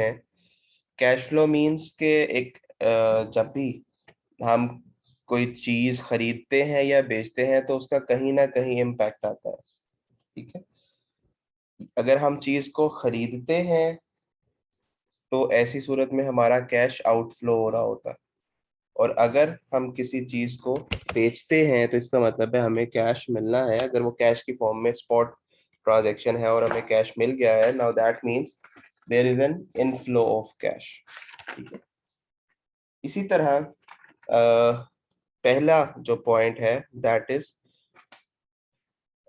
हैं। Cash flow means के एक जब भी हम कोई चीज खरीदते हैं या बेचते हैं तो उसका कहीं ना कहीं इम्पैक्ट आता है। ठीक है, अगर हम चीज को खरीदते हैं तो ऐसी सूरत में हमारा कैश आउटफ्लो हो रहा होता है, और अगर हम किसी चीज को बेचते हैं तो इसका मतलब है हमें कैश मिलना है। अगर वो कैश की फॉर्म में स्पॉट ट्रांजैक्शन है और हमें कैश मिल गया है, now that means there is an inflow of cash. ठीक है, इसी तरह पहला जो पॉइंट है that is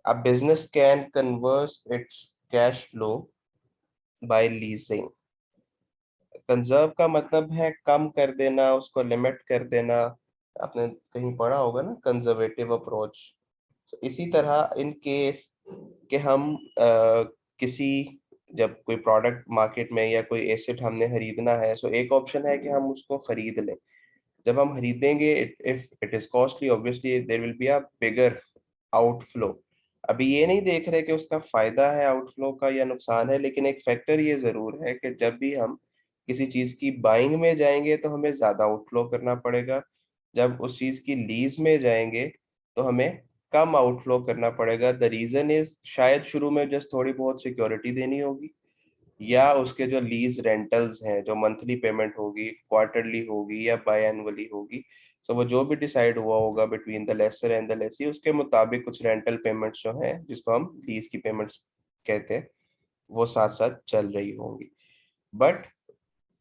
a business can convert its cash flow by leasing. Conserve का मतलब है कम कर देना, उसको लिमिट कर देना। आपने कहीं पढ़ा होगा ना, कंजर्वेटिव अप्रोच। इसी तरह इन केस कि हम किसी जब कोई प्रोडक्ट मार्केट में या कोई एसेट हमने खरीदना है, सो एक ऑप्शन है कि हम उसको खरीद लें। जब हम खरीदेंगे, if it is costly, obviously there will be a bigger outflow. अभी ये नहीं देख रहे कि उसका फायदा है आउटफ्लो का या नुकसान है, लेकिन एक फैक्टर ये जरूर है कि जब भी हम किसी चीज की बाइंग में जाएंगे तो हमें ज्यादा आउटफ्लो करना पड़ेगा। जब उस चीज की लीज में जाएंगे तो हमें कम आउटफ्लो करना पड़ेगा। द रीजन इज शायद शुरू में जस्ट थोड़ी बहुत सिक्योरिटी देनी होगी, या उसके जो लीज रेंटल्स हैं, जो मंथली पेमेंट होगी, क्वार्टरली होगी या बाय एनुअली होगी, सो वो जो भी डिसाइड हुआ होगा between the lessor and the lessee, उसके मुताबिक कुछ रेंटल पेमेंट्स जो हैं, जिसको हम लीज की पेमेंट्स कहते हैं, वो साथ साथ चल रही होंगी। बट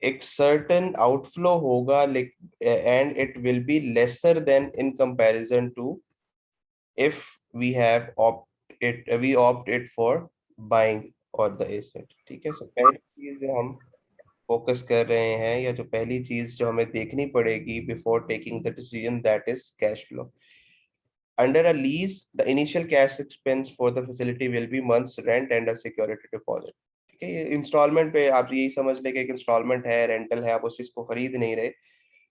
एक सर्टेन आउटफ्लो होगा, and it will be lesser than in comparison to if we have we opt it for buying or the asset। ठीक है, सो पहली चीज जो हम फोकस कर रहे हैं, या जो पहली चीज जो हमें देखनी पड़ेगी before taking the decision, that is cash flow. Under a lease, the initial cash expense for the facility will be month's rent and a security deposit। ठीक है, ये इंस्टॉलमेंट पे आप यही समझ लें कि एक इंस्टॉलमेंट है, रेंटल है, आप उस चीज को खरीद नहीं रहे,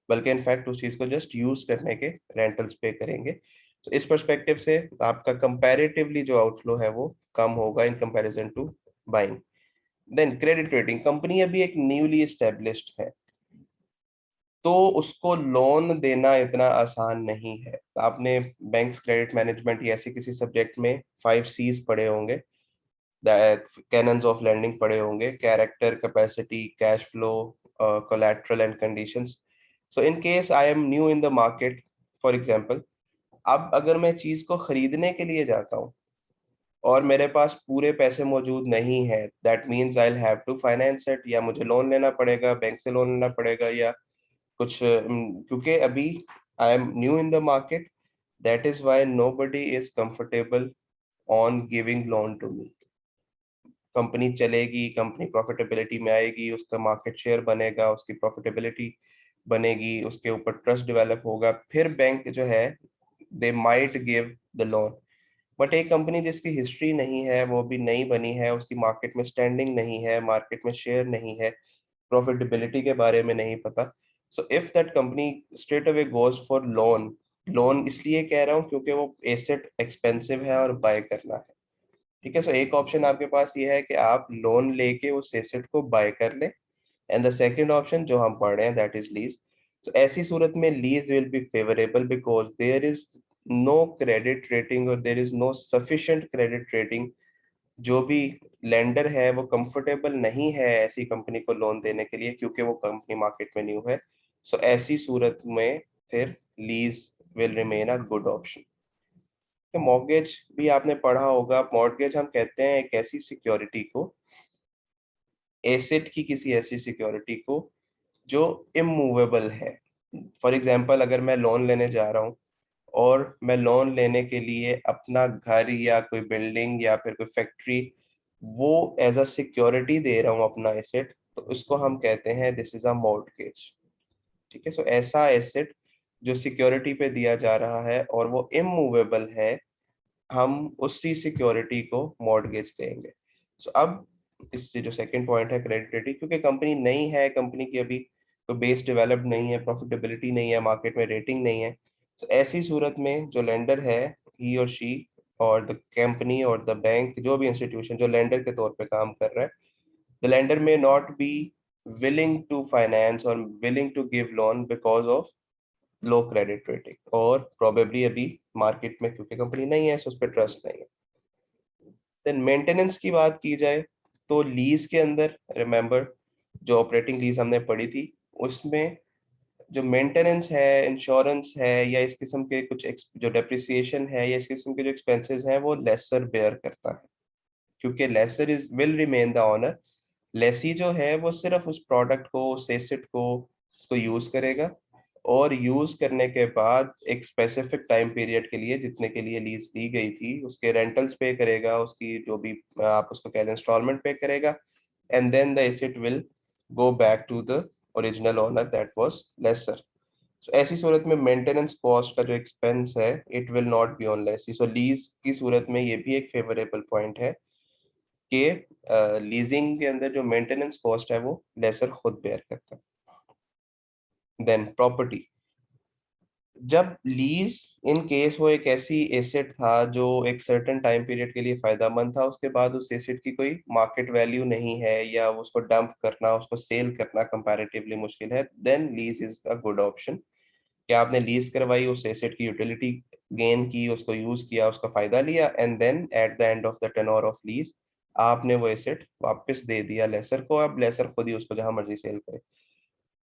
बल्कि इनफैक्ट उस चीज को जस्ट यूज करने के रेंटल्स पे करेंगे। तो इस पर्सपेक्टिव से आपका कंपैरेटिवली जो आउटफ्लो है वो कम होगा in comparison to buying. Then credit rating, company अभी एक न्यूली एस्टेब्लिश्ड है तो उसको लोन देना इतना आसान नहीं है। आपने बैंक्स क्रेडिट मैनेजमेंट या ऐसे किसी सब्जेक्ट में 5 C's पढ़े होंगे, कैनन्स ऑफ लेंडिंग पढ़े होंगे, character, capacity, cash flow, collateral and conditions. So in case I am new in the market, for example, अब अगर मैं चीज को खरीदने के लिए जाता हूँ और मेरे पास पूरे पैसे मौजूद नहीं है, that means I have to finance it, या मुझे लोन लेना पड़ेगा, बैंक से लोन लेना पड़ेगा, या कुछ क्योंकि अभी I am new in the market, that is why nobody is comfortable on giving loan to me. Company चलेगी, कंपनी प्रॉफिटेबिलिटी में आएगी, उसका मार्केट शेयर बनेगा, उसकी प्रॉफिटेबिलिटी बनेगी, उसके ऊपर ट्रस्ट डेवलप होगा, फिर बैंक जो है they might give the loan. But एक कंपनी जिसकी हिस्ट्री नहीं है, वो भी नई बनी है, उसकी मार्केट में स्टैंडिंग नहीं है, मार्केट में शेयर नहीं है, प्रॉफिटेबिलिटी के बारे में नहीं पता, so if that company straight away goes for loan, loan इसलिए कह रहा हूँ क्योंकि वो एसेट एक्सपेंसिव है और बाय करना है। ठीक है, सो एक ऑप्शन आपके पास ये है कि आप लोन लेके उस एसेट को बाय कर लें, एंड द सेकंड ऑप्शन जो हम पढ़ रहे हैं दैट इज लीज। सो ऐसी सूरत में lease will be favourable because there is no credit rating और there is no sufficient credit rating. जो भी लेंडर है वो कंफर्टेबल नहीं है ऐसी कंपनी को लोन देने के लिए, क्योंकि वो कंपनी मार्केट में न्यू है। सो ऐसी सूरत में फिर lease will remain a good option. Mortgage भी आपने पढ़ा होगा। मॉर्गेज हम कहते हैं एक ऐसी सिक्योरिटी को, एसेट की किसी ऐसी सिक्योरिटी को जो इमूवेबल है। फॉर एग्जाम्पल, अगर मैं लोन लेने जा रहा हूँ और मैं लोन लेने के लिए अपना घर या कोई बिल्डिंग या फिर कोई फैक्ट्री वो एज अ सिक्योरिटी दे रहा हूँ अपना एसेट, तो उसको हम कहते हैं दिस इज अ मॉर्गेज। ठीक है, सो ऐसा एसेट जो सिक्योरिटी पे दिया जा रहा है और वो इमूवेबल है, हम उसी सिक्योरिटी को मॉर्गेज देंगे। सो अब इससे जो सेकंड पॉइंट है क्रेडिट रेटिंग, क्योंकि कंपनी नई है, कंपनी की अभी कोई बेस डेवलप्ड नहीं है, प्रॉफिटेबिलिटी नहीं है, मार्केट में रेटिंग नहीं है, तो ऐसी सूरत में जो लेंडर है, ही और शी और द कंपनी और द बैंक, जो भी इंस्टीट्यूशन जो लेंडर के तौर पे काम कर रहा है, द लेंडर में not be willing to finance or willing to give loan because of low credit rating, और प्रोबेबली अभी मार्केट में क्योंकि कंपनी नहीं है सो उस पर ट्रस्ट नहीं है। देन मेंटेनेंस की बात की जाए तो लीज के अंदर रिमेंबर जो ऑपरेटिंग लीज हमने पढ़ी थी उसमें जो मेंटेनेंस है, इंश्योरेंस है, या इस किस्म के कुछ जो डेप्रिसिएशन है या इस किस्म के जो एक्सपेंसेस हैं वो लेसर बेयर करता है, क्योंकि lessor is will remain the owner. Lessee जो है वो सिर्फ उस प्रोडक्ट को, उस एसेट को उसको यूज करेगा, और यूज करने के बाद एक स्पेसिफिक टाइम पीरियड के लिए जितने के लिए लीज दी गई थी उसके रेंटल्स पे करेगा, उसकी जो भी आप उसको कह लें इंस्टॉलमेंट पे करेगा, and then the asset will go back to the original owner that was lessor. So ऐसी सूरत में मेंटेनेंस कॉस्ट का जो एक्सपेंस है it will not be on lessee. So lease की सूरत में ये भी एक फेवरेबल पॉइंट है कि लीजिंग के अंदर जो मेंटेनेंस कॉस्ट है वो लेसर खुद बेयर करता है। देन प्रॉपर्टी, जब लीज इन केस वो एक ऐसी एसेट था जो एक सर्टेन टाइम पीरियड के लिए फायदामंद था, उसके बाद उस एसेट की कोई मार्केट वैल्यू नहीं है या उसको डंप करना, उसको सेल करना कंपैरेटिवली मुश्किल है, then lease is a good option. कि आपने लीज करवाई, उस एसेट की यूटिलिटी गेन की, उसको यूज किया, उसका फायदा लिया, and then at the end of the tenure of lease आपने वो एसेट वापस दे दिया लेसर को। अब लेसर खुद ही उसको जहां मर्जी सेल करे।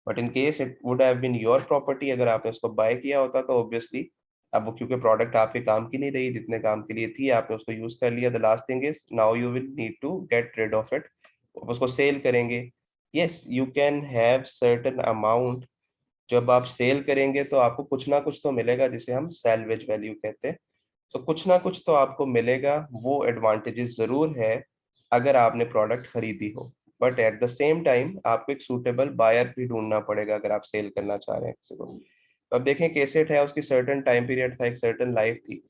But in case it would have been your property, अगर आपने उसको बाय किया होता तो ऑब्वियसली अब वो क्योंकि प्रोडक्ट आपके काम की नहीं रही, जितने काम के लिए थी आपने उसको यूज कर लिया। The last thing is now you will need to get rid of it, उसको सेल करेंगे। Yes, you can have certain amount, जब आप सेल करेंगे तो आपको कुछ ना कुछ तो मिलेगा जिसे हम सैल्वेज वैल्यू कहते हैं। तो कुछ ना कुछ तो आपको मिलेगा, वो एडवांटेजेस जरूर है अगर आपने प्रोडक्ट खरीदी हो। But at the same time आपको एक सूटेबल बायर भी ढूंढना पड़ेगा अगर आप सेल करना चाह रहे हैं किसी को। तो अब देखें केसेट है, उसकी सर्टेन टाइम पीरियड था, एक सर्टेन लाइफ थी।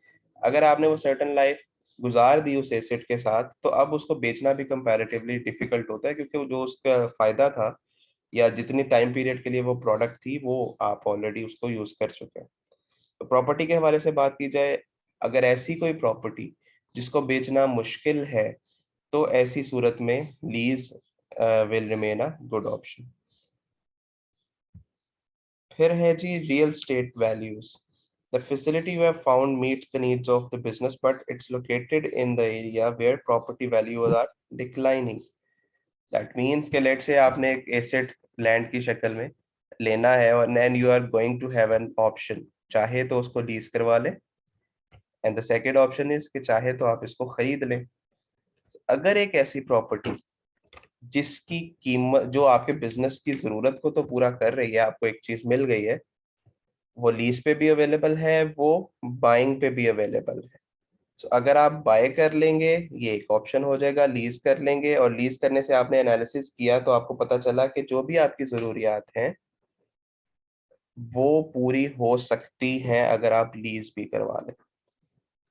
अगर आपने वो सर्टेन लाइफ गुजार दी उस एसेट के साथ तो अब उसको बेचना भी कंपैरेटिवली डिफिकल्ट होता है, क्योंकि वो जो उसका फायदा था या जितनी टाइम पीरियड के लिए वो प्रोडक्ट थी वो आप ऑलरेडी उसको यूज कर चुके हैं। तो प्रॉपर्टी के हवाले से बात की जाए, अगर ऐसी कोई प्रॉपर्टी जिसको बेचना मुश्किल है तो ऐसी सूरत में lease will remain a good option. फिर है जी real estate values. The facility you have found meets the needs of the business, but it's located in the area where property values are declining. That means कि late से आपने एक asset land की शक्ल में लेना है और and you are going to have an option, चाहे तो उसको लीज करवा ले, and the second option is कि चाहे तो आप इसको खरीद लें। अगर एक ऐसी प्रॉपर्टी जिसकी कीमत जो आपके बिजनेस की जरूरत को तो पूरा कर रही है, आपको एक चीज मिल गई है, वो लीज पे भी अवेलेबल है, वो बाइंग पे भी अवेलेबल है। तो अगर आप बाय कर लेंगे ये एक ऑप्शन हो जाएगा, लीज कर लेंगे और लीज करने से आपने एनालिसिस किया तो आपको पता चला कि जो भी आपकी जरूरियात हैं वो पूरी हो सकती हैं अगर आप लीज भी करवा लें।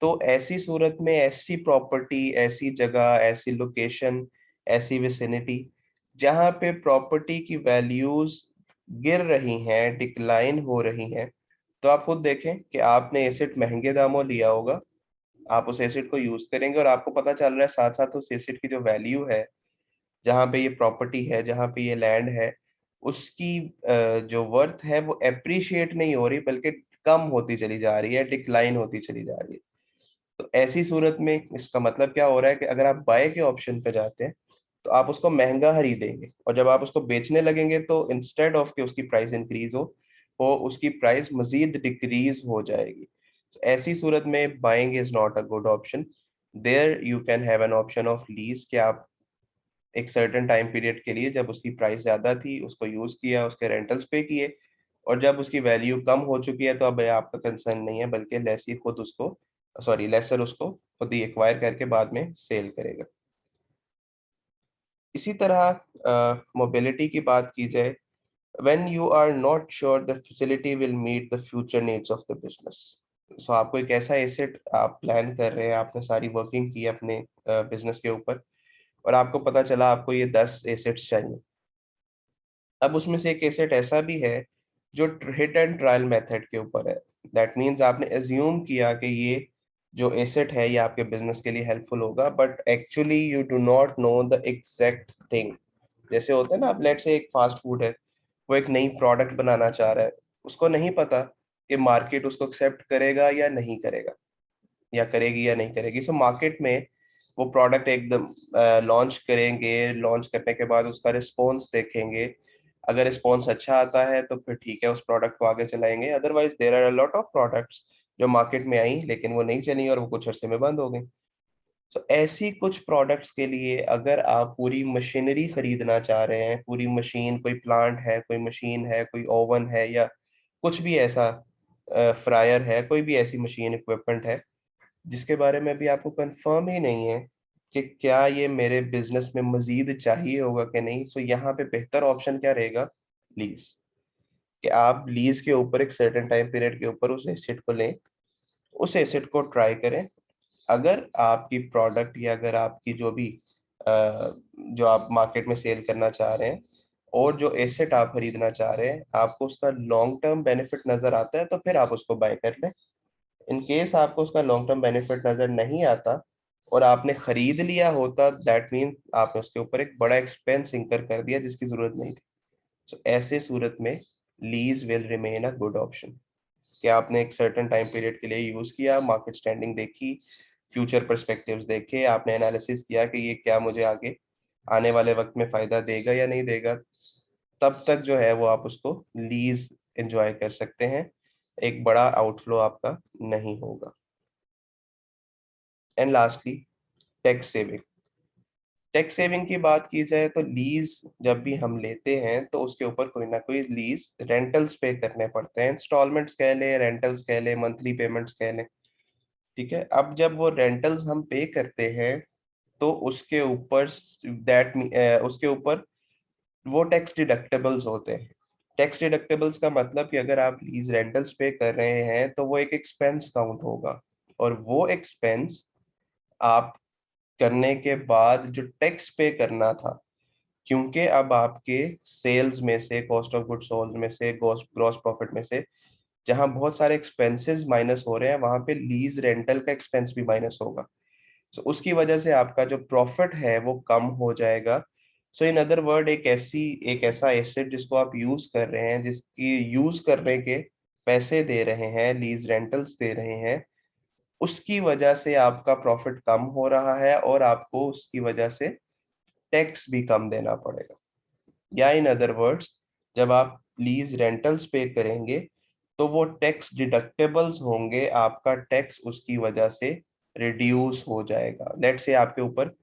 तो ऐसी सूरत में ऐसी प्रॉपर्टी, ऐसी जगह, ऐसी लोकेशन, ऐसी विसिनिटी जहां पे प्रॉपर्टी की वैल्यूज गिर रही हैं, डिक्लाइन हो रही हैं, तो आप खुद देखें कि आपने एसेट महंगे दामों लिया होगा, आप उस एसेट को यूज करेंगे और आपको पता चल रहा है साथ साथ उस एसेट की जो वैल्यू है, जहाँ पे ये प्रॉपर्टी है, जहाँ पे ये लैंड है, उसकी जो वर्थ है वो एप्रिशिएट नहीं हो रही बल्कि कम होती चली जा रही है, डिक्लाइन होती चली जा रही है। तो ऐसी सूरत में इसका मतलब क्या हो रहा है कि अगर आप बाय के ऑप्शन पे जाते हैं तो आप उसको महंगा खरीदेंगे, और जब आप उसको बेचने लगेंगे तो इंस्टेड ऑफ कि उसकी प्राइस इंक्रीज हो वो उसकी प्राइस मजीद डिक्रीज हो जाएगी। तो ऐसी सूरत में buying is not a good option. There you can have an option of lease कि आप एक सर्टेन टाइम पीरियड के लिए जब उसकी प्राइस ज्यादा थी उसको यूज किया, उसके रेंटल्स पे किए, और जब उसकी वैल्यू कम हो चुकी है तो अब आपका कंसर्न नहीं है बल्कि लेसी खुद उसको, सॉरी लेसर उसको खुद ही एक्वायर करके बाद में सेल करेगा। इसी तरह मोबिलिटी की बात की जाए, when you are not sure the facility will meet the future needs of the business. So आपको एक ऐसा एसेट आप प्लान कर रहे हैं, आपने सारी वर्किंग की अपने बिजनेस के ऊपर, और आपको पता चला आपको ये 10 एसेट्स चाहिए। अब उसमें से एक एसेट ऐसा भी है जो हिट एंड ट्रायल मेथड के ऊपर है। दैट मीन्स आपने एज्यूम किया कि ये जो एसेट है ये आपके बिजनेस के लिए हेल्पफुल होगा, but actually you do not know the exact thing. जैसे होता है ना, अब लेट से एक फास्ट फूड है, वो एक नई प्रोडक्ट बनाना चाह रहा है, उसको नहीं पता कि मार्केट उसको एक्सेप्ट करेगा या नहीं करेगा, या करेगी या नहीं करेगी। सो मार्केट में वो प्रोडक्ट एकदम लॉन्च करेंगे, लॉन्च करने के बाद उसका रिस्पॉन्स देखेंगे। अगर रिस्पॉन्स अच्छा आता है तो फिर ठीक है, उस प्रोडक्ट को आगे चलाएंगे। Otherwise there are a lot of products जो मार्केट में आई लेकिन वो नहीं चली और वो कुछ अरसे में बंद हो गई। तो ऐसी कुछ प्रोडक्ट्स के लिए अगर आप पूरी मशीनरी खरीदना चाह रहे हैं, पूरी मशीन, कोई प्लांट है, कोई मशीन है, कोई ओवन है, या कुछ भी ऐसा, फ्रायर है, कोई भी ऐसी मशीन इक्विपमेंट है जिसके बारे में अभी आपको कंफर्म ही नहीं है कि क्या ये मेरे बिजनेस में मजीद चाहिए होगा कि नहीं, तो यहाँ पे बेहतर ऑप्शन क्या रहेगा? लीज। कि आप लीज के ऊपर एक सर्टेन टाइम पीरियड के ऊपर उस एसेट को लें, उस एसेट को ट्राई करें। अगर आपकी प्रोडक्ट या अगर आपकी जो भी जो आप मार्केट में सेल करना चाह रहे हैं और जो एसेट आप खरीदना चाह रहे हैं, आपको उसका लॉन्ग टर्म बेनिफिट नजर आता है तो फिर आप उसको बाय कर लें। इन केस आपको उसका लॉन्ग टर्म बेनिफिट नजर नहीं आता और आपने खरीद लिया होता, दैट मीन आपने उसके ऊपर एक बड़ा एक्सपेंस इंकर कर दिया जिसकी जरूरत नहीं थी। तो ऐसे सूरत में lease will remain a good option. कि आपने एक सर्टेन टाइम पीरियड के लिए यूज किया, मार्केट स्टैंडिंग देखी, फ्यूचर पर्सपेक्टिव्स देखे, आपने एनालिसिस किया कि ये क्या मुझे आगे आने वाले वक्त में फायदा देगा या नहीं देगा, तब तक जो है वो आप उसको लीज एंजॉय कर सकते हैं। एक बड़ा आउटफ्लो आपका नहीं होगा। And lastly, tax saving. Tax saving की बात की जाए तो लीज जब भी हम लेते हैं तो उसके ऊपर कोई ना कोई लीज रेंटल्स पे करने पड़ते हैं, इंस्टॉलमेंट्स कह ले, रेंटल्स कह ले, मंथली पेमेंट्स कह ले। ठीक है, अब जब वो रेंटल्स हम पे करते हैं तो उसके ऊपर उसके ऊपर वो टैक्स डिडक्टेबल्स होते हैं। टैक्स डिडक्टेबल्स का मतलब कि अगर आप लीज रेंटल्स पे कर रहे हैं तो वो एक एक्सपेंस काउंट होगा, और वो एक्सपेंस आप करने के बाद जो टैक्स पे करना था, क्योंकि अब आपके सेल्स में से, कॉस्ट ऑफ गुड सोल्ड में से, ग्रॉस प्रॉफिट में से जहां बहुत सारे एक्सपेंसेस माइनस हो रहे हैं, वहां पे लीज रेंटल का एक्सपेंस भी माइनस होगा। सो उसकी वजह से आपका जो प्रॉफिट है वो कम हो जाएगा। सो इन अदर वर्ड, एक ऐसा एसेट जिसको आप यूज कर रहे हैं, जिसकी यूज करने के पैसे दे रहे हैं, लीज रेंटल्स दे रहे हैं, उसकी वजह से आपका प्रॉफिट कम हो रहा है और आपको उसकी वजह से टैक्स भी कम देना पड़ेगा। या इन अदर वर्ड्स, जब आप लीज रेंटल्स पे करेंगे तो वो टैक्स डिडक्टेबल्स होंगे, आपका टैक्स उसकी वजह से रिड्यूस हो जाएगा। लेट से आपके ऊपर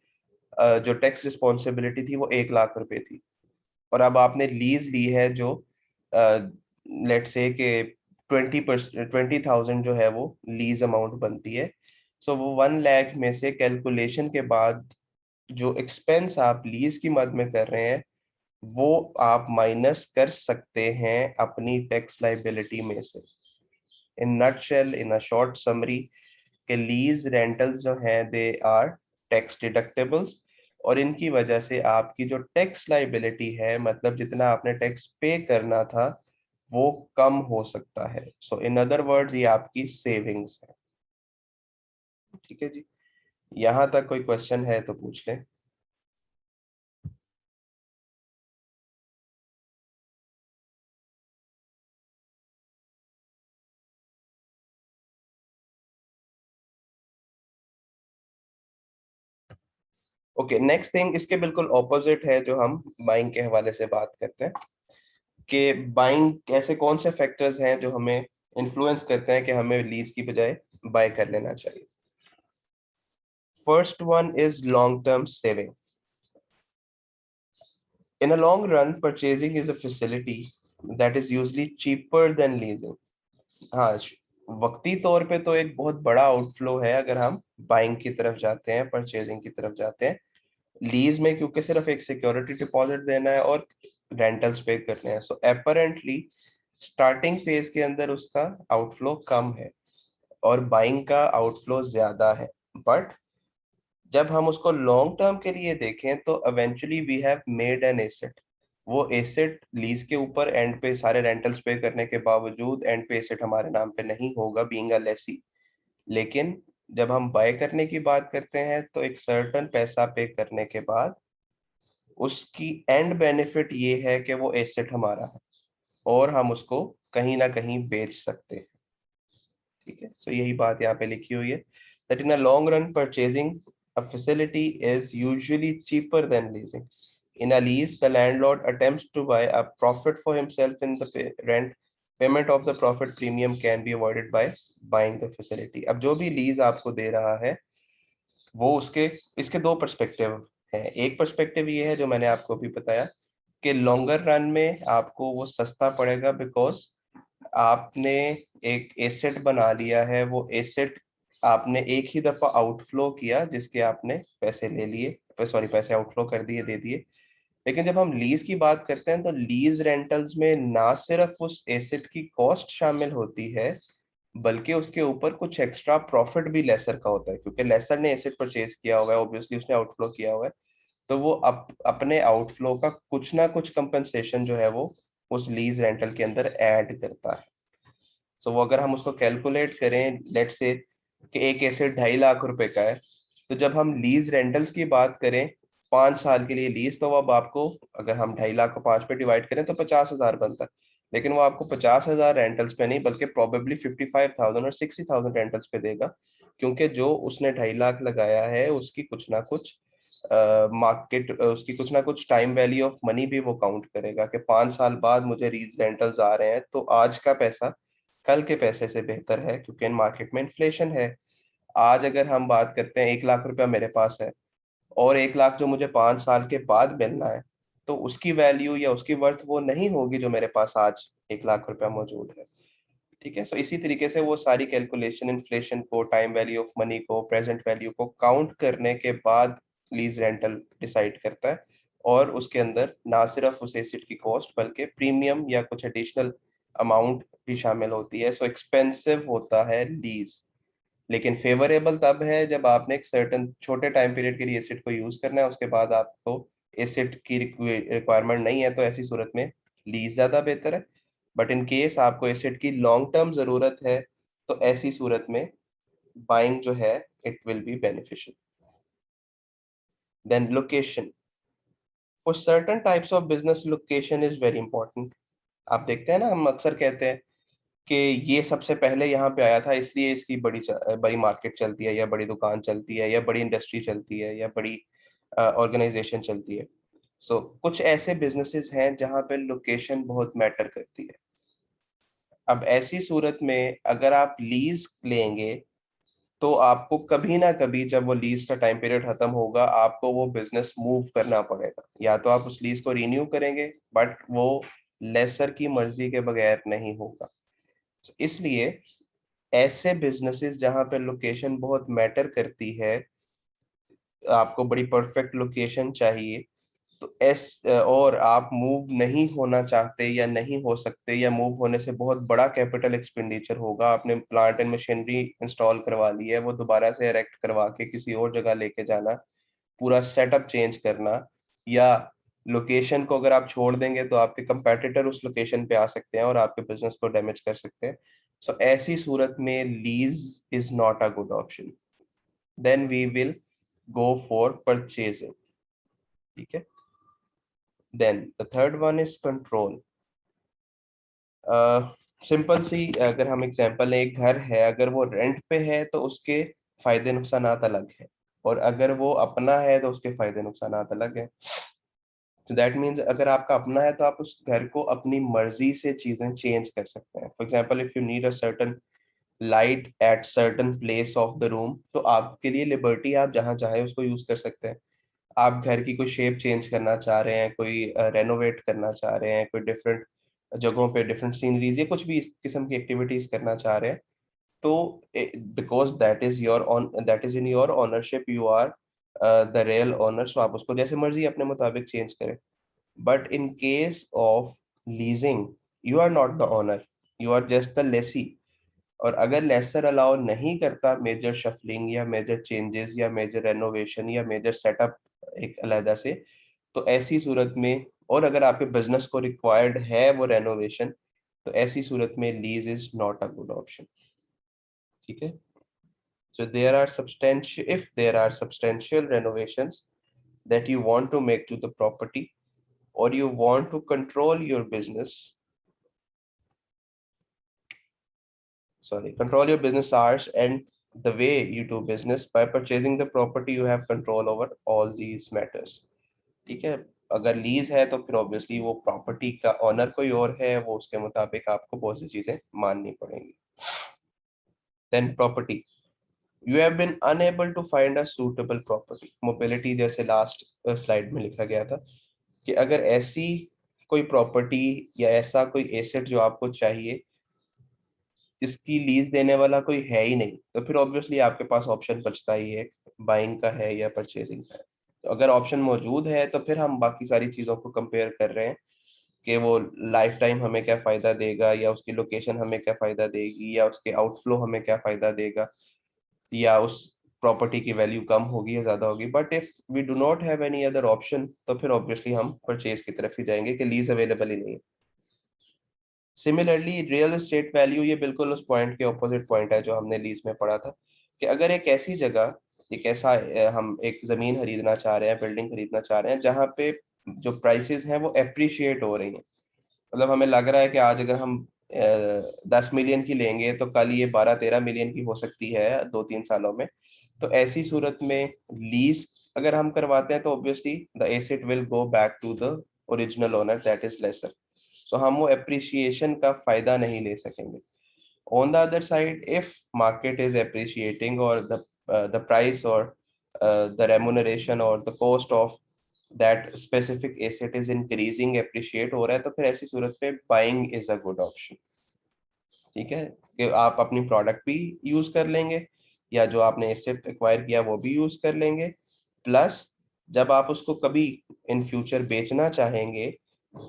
जो टैक्स रिस्पॉन्सिबिलिटी थी वो 1 लाख रुपए थी, और अब आपने लीज ली है जो लेट से कि 20,000 जो है वो लीज अमाउंट बनती है। सो वो 1 लाख में से कैलकुलेशन के बाद जो एक्सपेंस आप लीज की मद में कर रहे हैं वो आप माइनस कर सकते हैं अपनी टैक्स लाइबिलिटी में से। In nutshell, in a short summary, के लीज रेंटल्स जो हैं दे आर टैक्स डिडक्टेबल्स, और इनकी वजह से आपकी जो टैक्स लाइबिलिटी है, मतलब जितना आपने टैक्स पे करना था, वो कम हो सकता है। सो इन अदर वर्ड्स ये आपकी सेविंग्स है। ठीक है जी, यहाँ तक कोई क्वेश्चन है तो पूछ लें। ओके, नेक्स्ट थिंग इसके बिल्कुल ऑपोजिट है जो हम बाइंग के हवाले से बात करते हैं, कि बाइंग ऐसे कौन से फैक्टर्स हैं जो हमें इन्फ्लुएंस करते हैं कि हमें लीज की बजाय बाय कर लेना चाहिए। First one is long term saving. In a long run, purchasing is a facility that is usually cheaper than leasing. हाँ, वक्ती तौर पे तो एक बहुत बड़ा आउटफ्लो है अगर हम बाइंग की तरफ जाते हैं, परचेजिंग की तरफ जाते हैं। लीज में क्योंकि सिर्फ एक सिक्योरिटी डिपॉजिट देना है और रेंटल्स पे करने हैं, सो अपेरेंटली स्टार्टिंग फेज के अंदर उसका आउटफ्लो कम है और बाइंग का आउटफ्लो ज्यादा है। बट जब हम उसको लॉन्ग टर्म के लिए देखें तो eventually we have made an asset. वो एसेट लीज के ऊपर एंड पे सारे रेंटल्स पे करने के बावजूद एंड पे एसेट हमारे नाम पे नहीं होगा, बीइंग अ लेसी। लेकिन जब हम बाय करने की बात करते हैं तो एक सर्टन पैसा पे करने के बाद उसकी एंड बेनिफिट ये है कि वो एसेट हमारा है और हम उसको कहीं ना कहीं बेच सकते हैं। ठीक है, तो यही बात यहाँ पे लिखी हुई है, that in a long run purchasing a facility is usually cheaper than leasing. In a lease, the landlord attempts to buy a profit for himself in the rent. Payment of the profit premium can be avoided by buying the facility. अब जो भी lease आपको दे रहा है वो उसके इसके दो पर्सपेक्टिव हैं। एक पर्सपेक्टिव ये है जो मैंने आपको भी बताया कि लॉन्गर रन में आपको वो सस्ता पड़ेगा, बिकॉज आपने एक एसेट बना लिया है, वो एसेट आपने एक ही दफा आउटफ्लो किया जिसके आपने पैसे ले लिए, सॉरी पैसे आउटफ्लो कर दिए, दे दिए। लेकिन जब हम लीज की बात करते हैं तो लीज रेंटल्स में ना सिर्फ उस एसेट की कॉस्ट शामिल होती है, बल्कि उसके ऊपर कुछ एक्स्ट्रा प्रॉफिट भी लेसर का होता है, क्योंकि लेसर ने एसेट परचेज किया हुआ है, ऑब्वियसली उसने आउटफ्लो किया हुआ है, तो वो अपने आउटफ्लो का कुछ ना कुछ कंपनसेशन जो है वो उस लीज रेंटल के अंदर ऐड करता है। सो वो अगर हम उसको कैलकुलेट करें, लेट से कि एक एसेट 2.5 लाख रुपए का है, तो जब हम लीज रेंटल्स की बात करें 5 साल के लिए लीज, तो अब आपको अगर हम 2.5 लाख को 5 पे डिवाइड करें तो 50,000 बनता है। लेकिन वो आपको 50,000 रेंटल्स पे नहीं बल्कि प्रोबेबली 55,000 और 60,000 रेंटल्स पे देगा, क्योंकि जो उसने 2.5 लाख लगाया है उसकी कुछ ना कुछ मार्केट, उसकी कुछ ना कुछ टाइम वैल्यू ऑफ मनी भी वो काउंट करेगा कि 5 साल बाद मुझे लीज रेंटल्स आ रहे हैं, तो आज का पैसा कल के पैसे से बेहतर है, क्योंकि मार्केट में इन्फ्लेशन है। आज अगर हम बात करते हैं 1 लाख रुपया मेरे पास है और 1 लाख जो मुझे 5 साल के बाद मिलना है, तो उसकी वैल्यू या उसकी वर्थ वो नहीं होगी जो मेरे पास आज 1 लाख रुपया मौजूद है। ठीक है, सो इसी तरीके से वो सारी कैलकुलेशन इन्फ्लेशन को, टाइम वैल्यू ऑफ मनी को, प्रेजेंट वैल्यू को काउंट करने के बाद लीज रेंटल डिसाइड करता है। और उसके अंदर ना सिर्फ उस एसेट की कॉस्ट बल्कि प्रीमियम या कुछ एडिशनल अमाउंट भी शामिल होती है। सो एक्सपेंसिव होता है लीज, लेकिन फेवरेबल तब है जब आपने एक सर्टन छोटे टाइम पीरियड के लिए एसेट को यूज करना है, उसके बाद आपको एसेट की रिक्वायरमेंट नहीं है, तो ऐसी सूरत में लीज ज्यादा बेहतर है। बट इन केस आपको एसेट की लॉन्ग टर्म जरूरत है, तो ऐसी सूरत में बाइंग जो है it will be beneficial. Then location, for certain types of business location is very important. आप देखते हैं ना, हम अक्सर कहते हैं कि ये सबसे पहले यहाँ पे आया था इसलिए इसकी बड़ी मार्केट चलती है, या बड़ी दुकान चलती है, या बड़ी इंडस्ट्री चलती है, या बड़ी ऑर्गेनाइजेशन चलती है। सो कुछ ऐसे बिजनेसेस हैं जहाँ पे लोकेशन बहुत मैटर करती है। अब ऐसी सूरत में अगर आप लीज लेंगे, तो आपको कभी ना कभी जब वो लीज का टाइम पीरियड खत्म होगा, आपको वो बिजनेस मूव करना पड़ेगा। या तो आप उस लीज को रिन्यू करेंगे, बट वो लेसर की मर्जी के बगैर नहीं होगा। तो इसलिए ऐसे बिजनेसेस जहां पे लोकेशन बहुत मैटर करती है, आपको बड़ी परफेक्ट लोकेशन चाहिए, तो और आप मूव नहीं होना चाहते या नहीं हो सकते, या मूव होने से बहुत बड़ा कैपिटल एक्सपेंडिचर होगा, आपने प्लांट एंड मशीनरी इंस्टॉल करवा ली है, वो दोबारा से इरेक्ट करवा के किसी और जगह लेके जाना, पूरा सेटअप चेंज करना, या लोकेशन को अगर आप छोड़ देंगे तो आपके कंपेटिटर उस लोकेशन पे आ सकते हैं और आपके बिजनेस को डैमेज कर सकते हैं। सो ऐसी सूरत में lease is not a good option, then we will go for purchasing. ठीक है, then the third one is control. Simple see अगर हम एग्जांपल लें, एक घर है, अगर वो रेंट पे है तो उसके फायदे नुकसानात अलग है, और अगर वो अपना है तो उसके फायदे नुकसानात अलग है। तो दैट मीन्स अगर आपका अपना है तो आप उस घर को अपनी मर्जी से चीजें चेंज कर सकते हैं। For example, if you need a certain light at certain place of the room, तो आपके लिए लिबर्टी, आप जहां चाहे उसको यूज कर सकते हैं। आप घर की कोई शेप चेंज करना चाह रहे हैं, कोई रेनोवेट करना चाह रहे हैं, कोई डिफरेंट जगहों पे डिफरेंट सीनरीज या कुछ भी इस किस्म की एक्टिविटीज करना चाह रहे हैं, तो because that is in your ownership, you are the real owner, so आप उसको जैसे मर्जी अपने मुताबिक चेंज करें। But in case of leasing, you are not the owner, you are just the lessee. और अगर लेसर अलाउ नहीं करता मेजर शफलिंग या मेजर चेंजेस या मेजर रेनोवेशन या मेजर सेटअप एक अलहदा से, तो ऐसी सूरत में, और अगर आपके बिजनेस को रिक्वायर्ड है वो रेनोवेशन, तो ऐसी सूरत में lease is not a good option. ठीक है, so there are substantial if there are substantial renovations that you want to make to the property, or you want to control your business, control your business hours and the way you do business. By purchasing the property you have control over all these matters. ठीक है, अगर lease है तो फिर obviously वो property का honour कोई और है, वो उसके मुताबिक आपको बहुत सी चीजें माननी पड़ेंगी. Then property, you have been unable to find a suitable property. Mobility जैसे लास्ट स्लाइड में लिखा गया था कि अगर ऐसी कोई प्रॉपर्टी या ऐसा कोई एसेट जो आपको चाहिए जिसकी लीज देने वाला कोई है ही नहीं, तो फिर ऑब्वियसली आपके पास ऑप्शन बचता ही है, बाइंग का है या परचेजिंग का है. तो अगर ऑप्शन मौजूद है तो फिर हम बाकी सारी चीजों को कंपेयर कर रहे हैं कि वो लाइफ टाइम हमें क्या फायदा देगा, या उसकी लोकेशन हमें क्या फायदा देगी, या उसके आउटफ्लो हमें क्या फायदा देगा, या उस प्रॉपर्टी की वैल्यू कम होगी या ज्यादा होगी. But if we do not have any other option तो फिर ऑब्वियसली हम परचेज की तरफ ही जाएंगे कि लीज अवेलेबल ही नहीं है. सिमिलरली रियल एस्टेट वैल्यू, ये बिल्कुल उस पॉइंट के ऑपोजिट पॉइंट है जो हमने लीज में पढ़ा था, कि अगर एक ऐसी जगह, एक ऐसा हम एक जमीन खरीदना चाह रहे हैं, बिल्डिंग खरीदना चाह रहे हैं जहाँ पे जो प्राइसेस हैं वो अप्रिशिएट हो रही हैं. मतलब हमें लग रहा है कि आज अगर हम 10 मिलियन की लेंगे तो कल ये 12-13 मिलियन की हो सकती है 2-3 सालों में. तो ऐसी सूरत में लीज अगर हम करवाते हैं तो obviously the asset will go back to the original owner, that is lessor. So हम वो एप्रिसिएशन का फायदा नहीं ले सकेंगे. On the other side, if market is appreciating और द प्राइस और द रेमुनरेशन और the cost of that specific asset is increasing, appreciate हो रहा है, तो फिर ऐसी सूरत में buying is a good option. ठीक है, कि आप अपनी प्रोडक्ट भी यूज कर लेंगे, या जो आपने एसेट एक्वायर किया वो भी यूज कर लेंगे, प्लस जब आप उसको कभी इन फ्यूचर बेचना चाहेंगे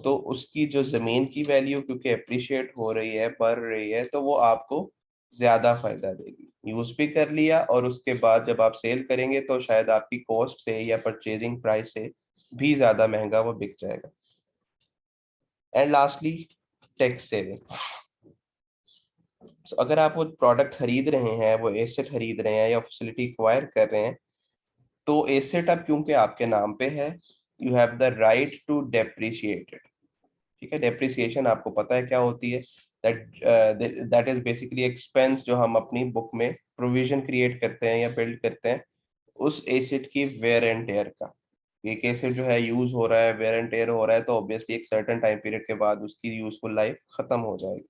तो उसकी जो जमीन की वैल्यू क्योंकि अप्रिशिएट हो रही है, बढ़ रही है, तो वो आपको ज्यादा फायदा देगी. यूज भी कर लिया और उसके बाद जब आप सेल करेंगे तो शायद आपकी कॉस्ट से या परचेजिंग प्राइस से भी ज्यादा महंगा वो बिक जाएगा. And lastly, tax saving. अगर आप वो प्रोडक्ट खरीद रहे हैं, वो एसेट खरीद रहे हैं या फैसिलिटी एक्वायर कर रहे हैं, तो एसेट अब क्योंकि आपके नाम पे है, you have the right to depreciate it. ठीक है, डेप्रिसिएशन आपको पता है क्या होती है, दैट इज बेसिकली एक्सपेंस जो हम अपनी बुक में प्रोविजन क्रिएट करते हैं या बिल्ड करते हैं उस एसेट की वेयर एंड टेयर का. एक एसेट जो है यूज हो रहा है, वेयर एंड टेयर हो रहा है, तो ऑब्वियसली एक सर्टेन टाइम पीरियड के बाद उसकी यूजफुल लाइफ खत्म हो जाएगी.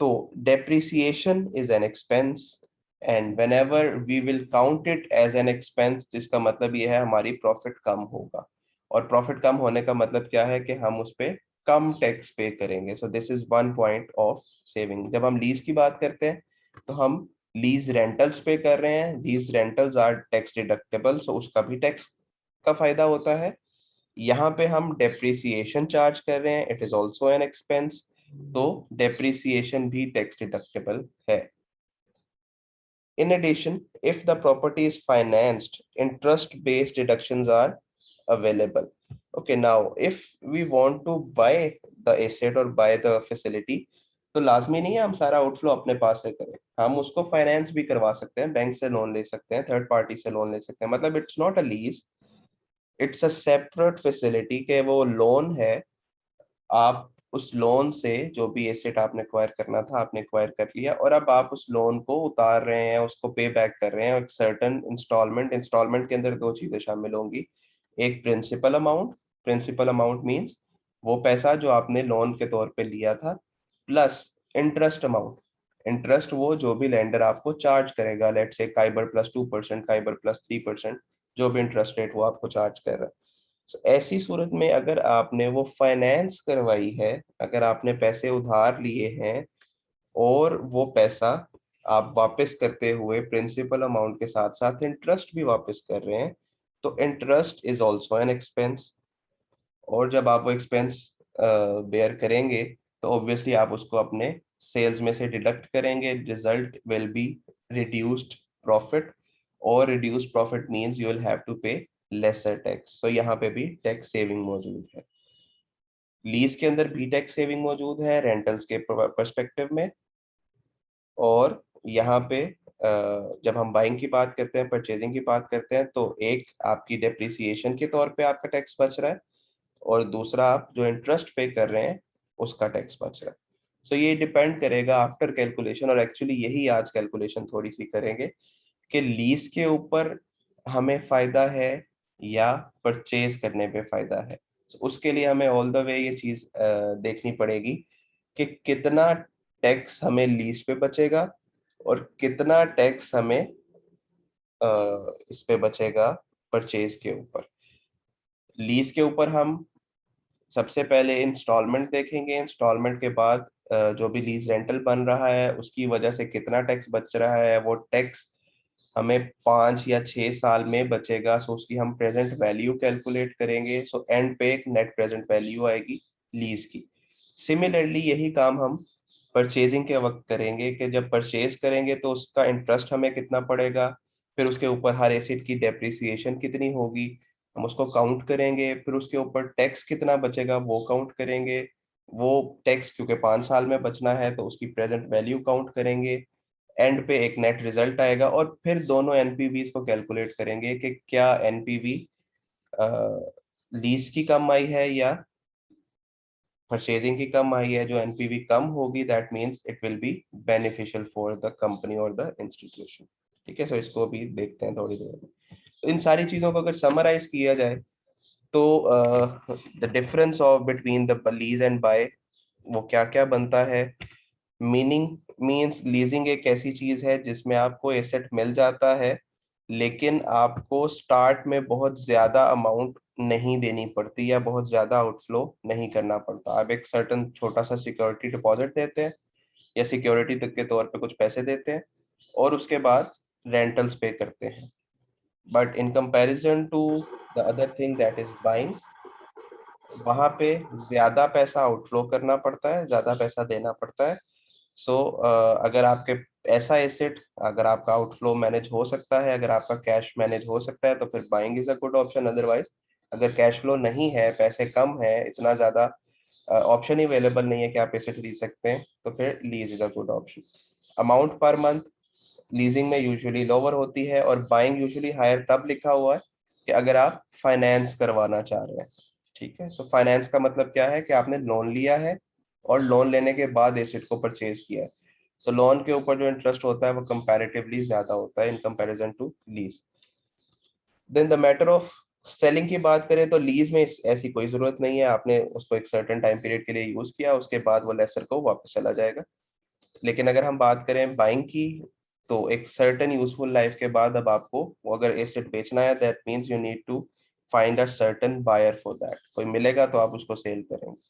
तो depreciation is an expense, and whenever we will count it as an expense, जिसका मतलब ये है हमारी प्रॉफिट कम होगा. और प्रॉफिट कम होने का मतलब क्या है कि हम उस पे कम टैक्स पे करेंगे. So this is one point of saving. जब हम लीज की बात करते हैं तो हम लीज रेंटल्स पे कर रहे हैं, lease rentals are tax deductible, so उसका भी टैक्स का फायदा होता है. यहाँ पे हम डेप्रिसिएशन चार्ज कर रहे हैं, it is also an expense, तो डेप्रिसिएशन भी टैक्स डिडक्टेबल है. In addition, if the property is financed, interest-based deductions are available. Okay, now if we want to buy the asset or buy the facility, तो लाजमी नहीं है हम सारा outflow अपने पास से करें, हम उसको फाइनेंस भी करवा सकते हैं, बैंक से लोन ले सकते हैं, थर्ड पार्टी से लोन ले सकते हैं. मतलब it's not a lease, it's a separate facility के वो लोन है. आप उस लोन से जो भी एसेट आपने एक्वायर करना था आपने एक्वायर कर लिया, और अब आप उस लोन को उतार रहे हैं, उसको पे बैक कर रहे हैं. एक सर्टन इंस्टॉलमेंट के अंदर दो चीजें शामिल होंगी. एक principal amount, principal amount means वो पैसा जो आपने लोन के तौर पे लिया था, प्लस इंटरेस्ट अमाउंट. इंटरेस्ट वो जो भी लेंडर आपको चार्ज करेगा, लेट्स से काइबर +2%, काइबर +3%, जो भी इंटरेस्ट रेट वो आपको चार्ज कर रहा है. So, ऐसी सूरत में अगर आपने वो फाइनेंस करवाई है, अगर आपने पैसे उधार लिए हैं और वो पैसा आप वापस करते हुए प्रिंसिपल अमाउंट के साथ साथ इंटरेस्ट भी वापस कर रहे हैं, तो interest is also an expense. और जब आप वो एक्सपेंस बेयर करेंगे तो ऑब्वियसली आप उसको अपने सेल्स में से डिडक्ट करेंगे, result will be reduced profit, और reduced profit means you will have to pay lesser tax. So यहाँ पे भी टैक्स सेविंग मौजूद है. लीज के अंदर भी टैक्स सेविंग मौजूद है रेंटल्स के पर्सपेक्टिव में, और यहाँ पे जब हम बाइंग की बात करते हैं, परचेजिंग की बात करते हैं, तो एक आपकी डेप्रिसिएशन के तौर पे आपका टैक्स बच रहा है, और दूसरा आप जो इंटरेस्ट पे कर रहे हैं उसका टैक्स बच रहा है। सो ये डिपेंड करेगा आफ्टर कैलकुलेशन, और एक्चुअली यही आज कैलकुलेशन थोड़ी सी करेंगे कि लीज के ऊपर हमें फायदा है या परचेज करने पे फायदा है। So, उसके लिए हमें ऑल द वे ये चीज देखनी पड़ेगी कि कितना टैक्स हमें लीज पे बचेगा और कितना टैक्स हमें इस पे बचेगा परचेज के ऊपर। लीज के ऊपर हम सबसे पहले इंस्टॉलमेंट देखेंगे, इंस्टॉलमेंट के बाद जो भी लीज रेंटल बन रहा है उसकी वजह से कितना टैक्स बच रहा है, वो टैक्स हमें 5 या 6 साल में बचेगा। सो उसकी हम प्रेजेंट वैल्यू कैलकुलेट करेंगे। सो एंड पे एक नेट प्रेजेंट वैल्यू आएगी लीज की। सिमिलरली यही काम हम परचेजिंग के वक्त करेंगे कि जब परचेज करेंगे तो उसका इंटरेस्ट हमें कितना पड़ेगा, फिर उसके ऊपर हर एसेट की डेप्रिसिएशन कितनी होगी, हम उसको काउंट करेंगे, फिर उसके ऊपर टैक्स कितना बचेगा वो काउंट करेंगे। वो टैक्स क्योंकि 5 साल में बचना है तो उसकी प्रेजेंट वैल्यू काउंट करेंगे। एंड पे एक नेट रिजल्ट आएगा, और फिर दोनों एनपीवी को कैलकुलेट करेंगे कि क्या एनपीवी लीज की कम आई है या परचेजिंग की कम आई है। जो एनपीवी कम होगी that means it will be beneficial for the company और द इंस्टीट्यूशन। ठीक है, सो इसको भी देखते हैं थोड़ी देर में। तो इन सारी चीजों को अगर समराइज किया जाए तो the difference of between the lease and buy वो क्या क्या बनता है। मीनिंग मींस लीजिंग एक ऐसी चीज है जिसमें आपको एसेट मिल जाता है, लेकिन आपको स्टार्ट में बहुत ज्यादा अमाउंट नहीं देनी पड़ती या बहुत ज्यादा आउटफ्लो नहीं करना पड़ता। आप एक सर्टन छोटा सा सिक्योरिटी डिपॉजिट देते हैं या सिक्योरिटी तक के तौर पे कुछ पैसे देते हैं, और उसके बाद रेंटल्स पे करते हैं। But in comparison to the other thing that is buying, वहां पे ज्यादा पैसा आउटफ्लो करना पड़ता है, ज्यादा पैसा देना पड़ता है। सो अगर आपके ऐसा एसेट, अगर आपका आउटफ्लो मैनेज हो सकता है, अगर आपका कैश मैनेज हो सकता है तो फिर buying is a good option. Otherwise अगर कैश फ्लो नहीं है, पैसे कम है, इतना ज्यादा ऑप्शन ही अवेलेबल नहीं है कि आप एसेट खरीद सकते हैं, तो फिर lease is a good option. Amount per month leasing में यूजुअली लोअर होती है, और बाइंग यूजुअली हायर तब लिखा हुआ है कि अगर आप फाइनेंस करवाना चाह रहे हैं। ठीक है, सो फाइनेंस का मतलब क्या है कि आपने लोन लिया है और लोन लेने के बाद एसेट को परचेज किया है। सो लोन के ऊपर जो इंटरेस्ट होता है वो कंपैरेटिवली ज्यादा होता है in comparison to lease. Then the matter of selling की बात करें तो लीज में ऐसी कोई जरूरत नहीं है, आपने उसको एक सर्टेन टाइम पीरियड के लिए यूज किया, उसके बाद वो लेसर को वापस चला जाएगा। लेकिन अगर हम बात करें बाइंग की, तो एक सर्टेन यूजफुल लाइफ के बाद अब आपको वो अगर एसेट बेचना है that means you need to find a certain buyer for that. कोई मिलेगा तो आप उसको सेल करेंगे।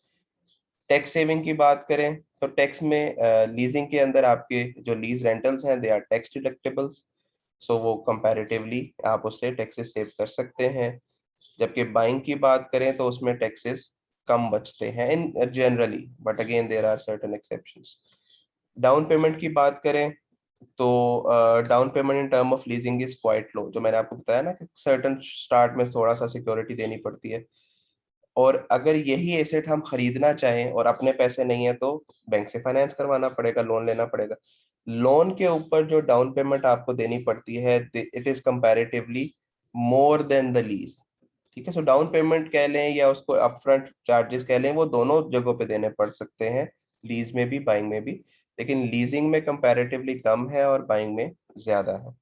टैक्स सेविंग की बात करें तो टैक्स में लीजिंग के अंदर आपके जो लीज रेंटल्स हैं दे आर टैक्स डिडक्टेबल्स। सो वो कंपैरेटिवली आप उससे टैक्सेस सेव कर सकते हैं। जबकि बाइंग की बात करें तो उसमें टैक्सेस कम बचते हैं in generally, but again there are certain exceptions. Down payment की बात करें तो down payment in term of leasing is quite low. जो मैंने आपको बताया ना कि सर्टन स्टार्ट में थोड़ा सा सिक्योरिटी देनी पड़ती है, और अगर यही एसेट हम खरीदना चाहें और अपने पैसे नहीं है तो बैंक से फाइनेंस करवाना पड़ेगा, लोन लेना पड़ेगा। लोन के ऊपर जो डाउन पेमेंट आपको देनी पड़ती है it is comparatively more than the lease. ठीक है, सो डाउन पेमेंट कह लें या उसको अपफ्रंट चार्जेस कह लें, वो दोनों जगहों पे देने पड़ सकते हैं, लीज में भी बाइंग में भी। लेकिन लीजिंग में कंपैरेटिवली कम है और बाइंग में ज्यादा है।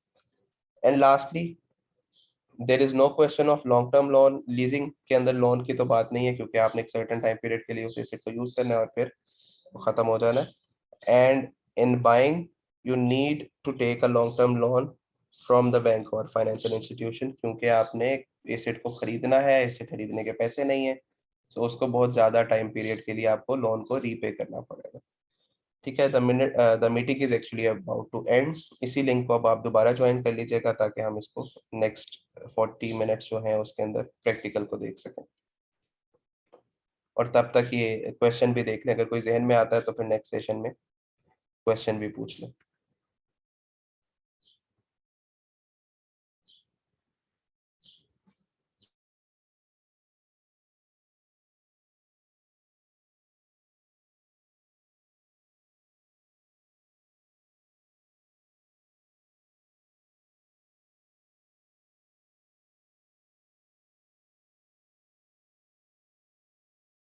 And lastly there is no question of long term loan. Leasing के अंदर लोन की तो बात नहीं है, क्योंकि आपने एक सर्टेन टाइम पीरियड के लिए उस एसेट को यूज करना है और फिर वो खत्म हो जाना है। And in buying you need to take a long term loan from the bank और फाइनेंशियल इंस्टीट्यूशन, क्योंकि आपने एसेट को खरीदना है, एसेट खरीदने के पैसे नहीं है, तो उसको बहुत ज्यादा टाइम पीरियड के लिए आपको लोन को रीपे करना पड़ेगा। ठीक है, the meeting is actually about to end. इसी लिंक को अब आप दोबारा ज्वाइन कर लीजिएगा ताकि हम इसको नेक्स्ट 40 मिनट्स जो है उसके अंदर प्रैक्टिकल को देख सकें। और तब तक ये क्वेश्चन भी देख लें, अगर कोई जहन में आता है तो फिर नेक्स्ट सेशन में क्वेश्चन भी पूछ लें।